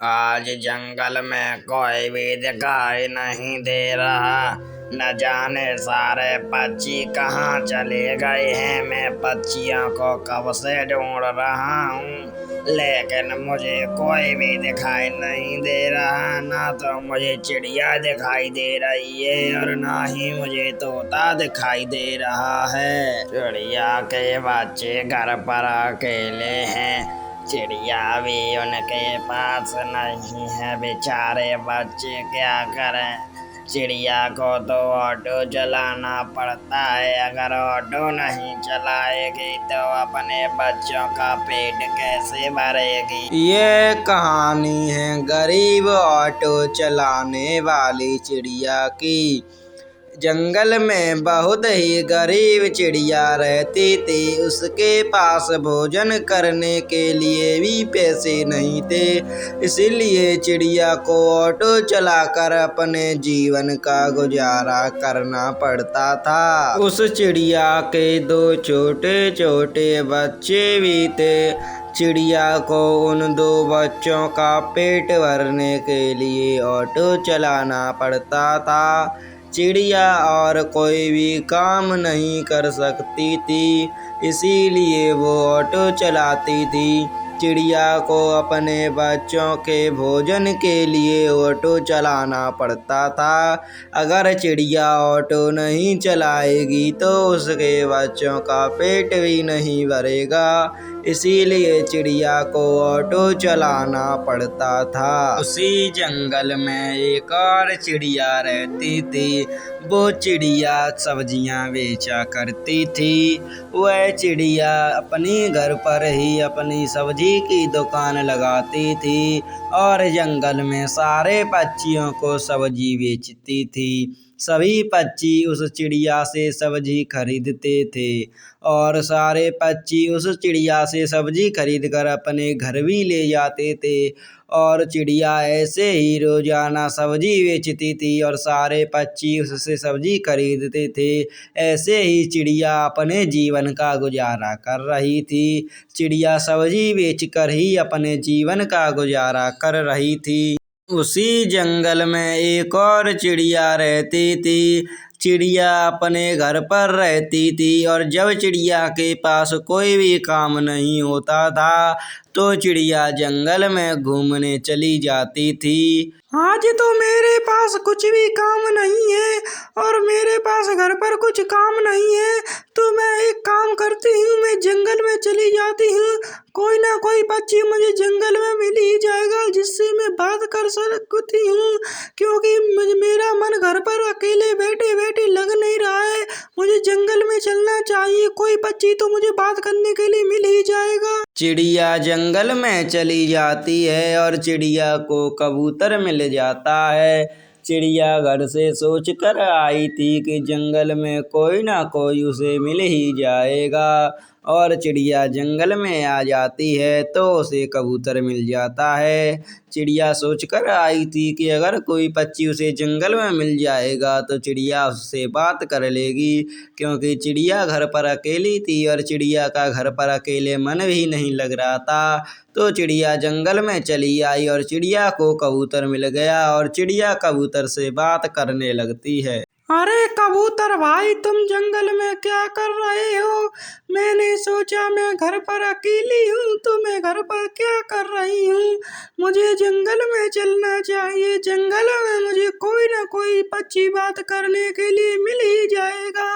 आज जंगल में कोई भी दिखाई नहीं दे रहा। न जाने सारे पक्षी कहाँ चले गए हैं। मैं पक्षियों को कब से ढूंढ रहा हूँ, लेकिन मुझे कोई भी दिखाई नहीं दे रहा। ना तो मुझे चिड़िया दिखाई दे रही है और ना ही मुझे तोता दिखाई दे रहा है। चिड़िया के बच्चे घर पर अकेले हैं। चिड़िया भी उनके पास नहीं है। बेचारे बच्चे क्या करें। चिड़िया को तो ऑटो चलाना पड़ता है। अगर ऑटो नहीं चलाएगी तो अपने बच्चों का पेट कैसे भरेगी। ये कहानी है गरीब ऑटो चलाने वाली चिड़िया की। जंगल में बहुत ही गरीब चिड़िया रहती थी। उसके पास भोजन करने के लिए भी पैसे नहीं थे, इसीलिए चिड़िया को ऑटो चलाकर अपने जीवन का गुजारा करना पड़ता था। उस चिड़िया के दो छोटे छोटे बच्चे भी थे। चिड़िया को उन दो बच्चों का पेट भरने के लिए ऑटो चलाना पड़ता था। चिड़िया और कोई भी काम नहीं कर सकती थी, इसीलिए वो ऑटो चलाती थी। चिड़िया को अपने बच्चों के भोजन के लिए ऑटो चलाना पड़ता था। अगर चिड़िया ऑटो नहीं चलाएगी तो उसके बच्चों का पेट भी नहीं भरेगा, इसीलिए चिड़िया को ऑटो चलाना पड़ता था। उसी जंगल में एक और चिड़िया रहती थी। वो चिड़िया सब्जियां बेचा करती थी। वह चिड़िया अपने घर पर ही अपनी सब्जी की दुकान लगाती थी और जंगल में सारे पक्षियों को सब्जी बेचती थी। सभी पक्षी उस चिड़िया से सब्जी खरीदते थे और सारे पक्षी उस चिड़िया से सब्जी खरीद कर अपने घर भी ले जाते थे। और चिड़िया ऐसे ही रोजाना सब्जी बेचती थी और सारे पक्षी उससे सब्जी खरीदते थे। ऐसे ही चिड़िया अपने जीवन का गुजारा कर रही थी। चिड़िया सब्जी बेचकर ही अपने जीवन का गुजारा कर रही थी। उसी जंगल में एक और चिड़िया रहती थी। चिड़िया अपने घर पर रहती थी और जब चिड़िया के पास कोई भी काम नहीं होता था तो चिड़िया जंगल में घूमने चली जाती थी। आज तो मेरे पास कुछ भी काम नहीं है और मेरे पास घर पर कुछ काम नहीं है, तो मैं एक काम करती हूँ, मैं जंगल में चली जाती हूँ। कोई ना कोई पक्षी मुझे जंगल में मिल ही जाएगा जिससे मैं बात कर सकती हूँ, क्योंकि मेरा मन घर पर अकेले बैठे बैठे लग नहीं रहा है। मुझे जंगल में चलना चाहिए, कोई पक्षी तो मुझे बात करने के लिए मिल ही जाएगा। चिड़िया जंगल में चली जाती है और चिड़िया को कबूतर मिल जाता है। चिड़िया घर से सोच कर आई थी कि जंगल में कोई ना कोई उसे मिल ही जाएगा और चिड़िया जंगल में आ जाती है तो उसे कबूतर मिल जाता है। चिड़िया सोचकर आई थी कि अगर कोई पक्षी उसे जंगल में मिल जाएगा तो चिड़िया उससे बात कर लेगी, क्योंकि चिड़िया घर पर अकेली थी और चिड़िया का घर पर अकेले मन भी नहीं लग रहा था। तो चिड़िया जंगल में चली आई और चिड़िया को कबूतर मिल गया और चिड़िया कबूतर से बात करने लगती है। अरे कबूतर भाई, तुम जंगल में क्या कर रहे हो? मैंने सोचा मैं घर पर अकेली हूँ तो मैं घर पर क्या कर रही हूँ, मुझे जंगल में चलना चाहिए। जंगल में मुझे कोई ना कोई पक्षी बात करने के लिए मिल ही जाएगा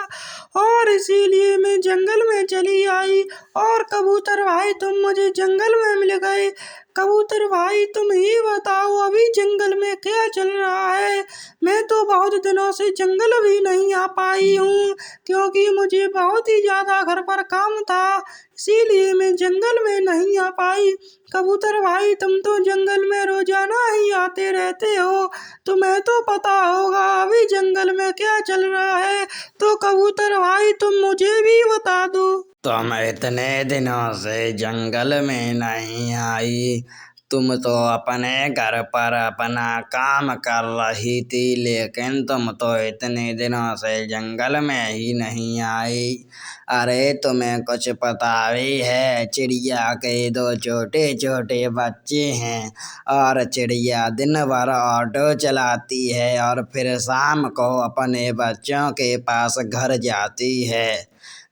और इसीलिए मैं जंगल में चली आई। और कबूतर भाई, तुम मुझे जंगल में मिल गए। कबूतर भाई, तुम ही बताओ अभी जंगल में क्या चल रहा है? मैं तो बहुत दिनों से जंगल भी नहीं आ पाई हूँ, क्योंकि मुझे बहुत ही ज़्यादा घर पर काम था, इसीलिए मैं जंगल में नहीं आ पाई। कबूतर भाई, तुम तो जंगल में रोजाना ही आते रहते हो, तुम्हें तो पता होगा अभी जंगल में क्या चल रहा है। तो कबूतर भाई, तुम मुझे भी बता दो। तुम इतने दिनों से जंगल में नहीं आई तुम तो अपने घर पर अपना काम कर रही थी, लेकिन तुम तो इतने दिनों से जंगल में ही नहीं आई। अरे तुम्हें कुछ पता भी है, चिड़िया के दो छोटे छोटे बच्चे हैं और चिड़िया दिन भर ऑटो चलाती है और फिर शाम को अपने बच्चों के पास घर जाती है।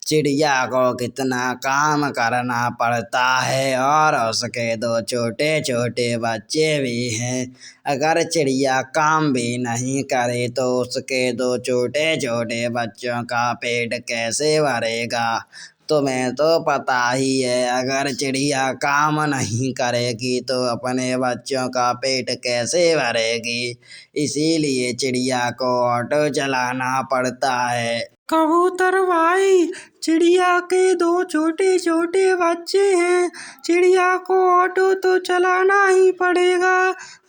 चिड़िया को कितना काम करना पड़ता है और उसके दो छोटे छोटे बच्चे भी हैं। अगर चिड़िया काम भी नहीं करे तो उसके दो छोटे छोटे बच्चों का पेट कैसे भरेगा। तुम्हें तो पता ही है, अगर चिड़िया काम नहीं करेगी तो अपने बच्चों का पेट कैसे भरेगी। इसीलिए चिड़िया को ऑटो चलाना पड़ता है। कबूतर भाई, चिड़िया के दो छोटे छोटे बच्चे हैं, चिड़िया को ऑटो तो चलाना ही पड़ेगा।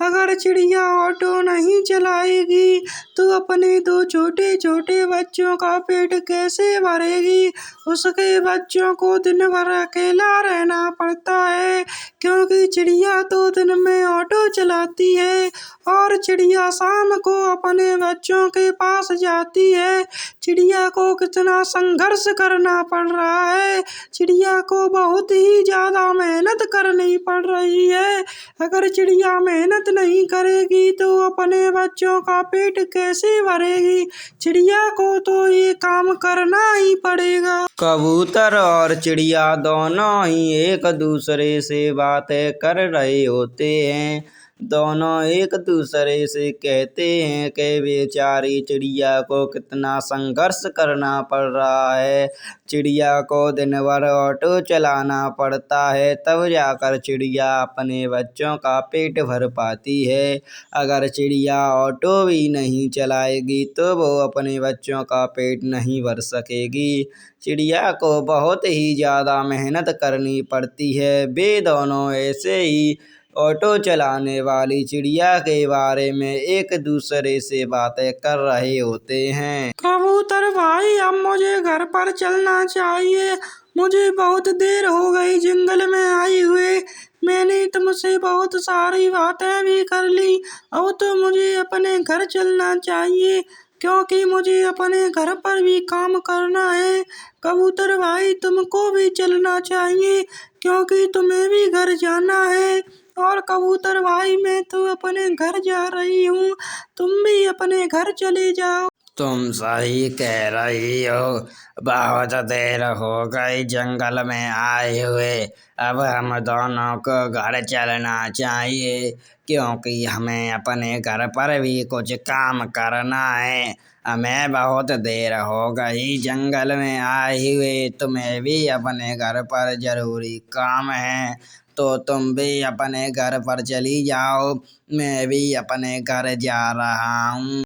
अगर चिड़िया ऑटो नहीं चलाएगी तो अपने दो छोटे छोटे बच्चों का पेट कैसे भरेगी। उसके बच्चों को दिन भर अकेला रहना पड़ता है, क्योंकि चिड़िया तो दिन में ऑटो चलाती है और चिड़िया शाम को अपने बच्चों के पास जाती है। चिड़िया को कितना संघर्ष करना पड़ रहा है, चिड़िया को बहुत ही ज़्यादा मेहनत करनी पड़ रही है। अगर चिड़िया मेहनत नहीं करेगी तो अपने बच्चों का पेट कैसे भरेगी। चिड़िया को तो ये काम करना ही पड़ेगा। कबूतर और चिड़िया दोनों ही एक दूसरे से बातें कर रहे होते हैं। दोनों एक दूसरे से कहते हैं कि बेचारी चिड़िया को कितना संघर्ष करना पड़ रहा है। चिड़िया को दिन भर ऑटो चलाना पड़ता है, तब जाकर चिड़िया अपने बच्चों का पेट भर पाती है। अगर चिड़िया ऑटो भी नहीं चलाएगी तो वो अपने बच्चों का पेट नहीं भर सकेगी। चिड़िया को बहुत ही ज़्यादा मेहनत करनी पड़ती है। वे दोनों ऐसे ही ऑटो चलाने वाली चिड़िया के बारे में एक दूसरे से बातें कर रहे होते हैं। कबूतर भाई, अब मुझे घर पर चलना चाहिए। मुझे बहुत देर हो गई जंगल में आए हुए। मैंने तुमसे बहुत सारी बातें भी कर ली। अब तो मुझे अपने घर चलना चाहिए, क्योंकि मुझे अपने घर पर भी काम करना है। कबूतर भाई, तुमको भी चलना चाहिए, क्योंकि तुम्हें भी घर जाना है। और कबूतर भाई, मैं तो अपने घर जा रही हूँ, तुम भी अपने घर चले जाओ। तुम सही कह रही हो, बहुत देर हो गई जंगल में आए हुए। अब हम दोनों को घर चलना चाहिए, क्योंकि हमें अपने घर पर भी कुछ काम करना है। हमें बहुत देर हो गई जंगल में आए हुए। तुम्हें भी अपने घर पर जरूरी काम है, तो तुम भी अपने घर पर चली जाओ। मैं भी अपने घर जा रहा हूँ।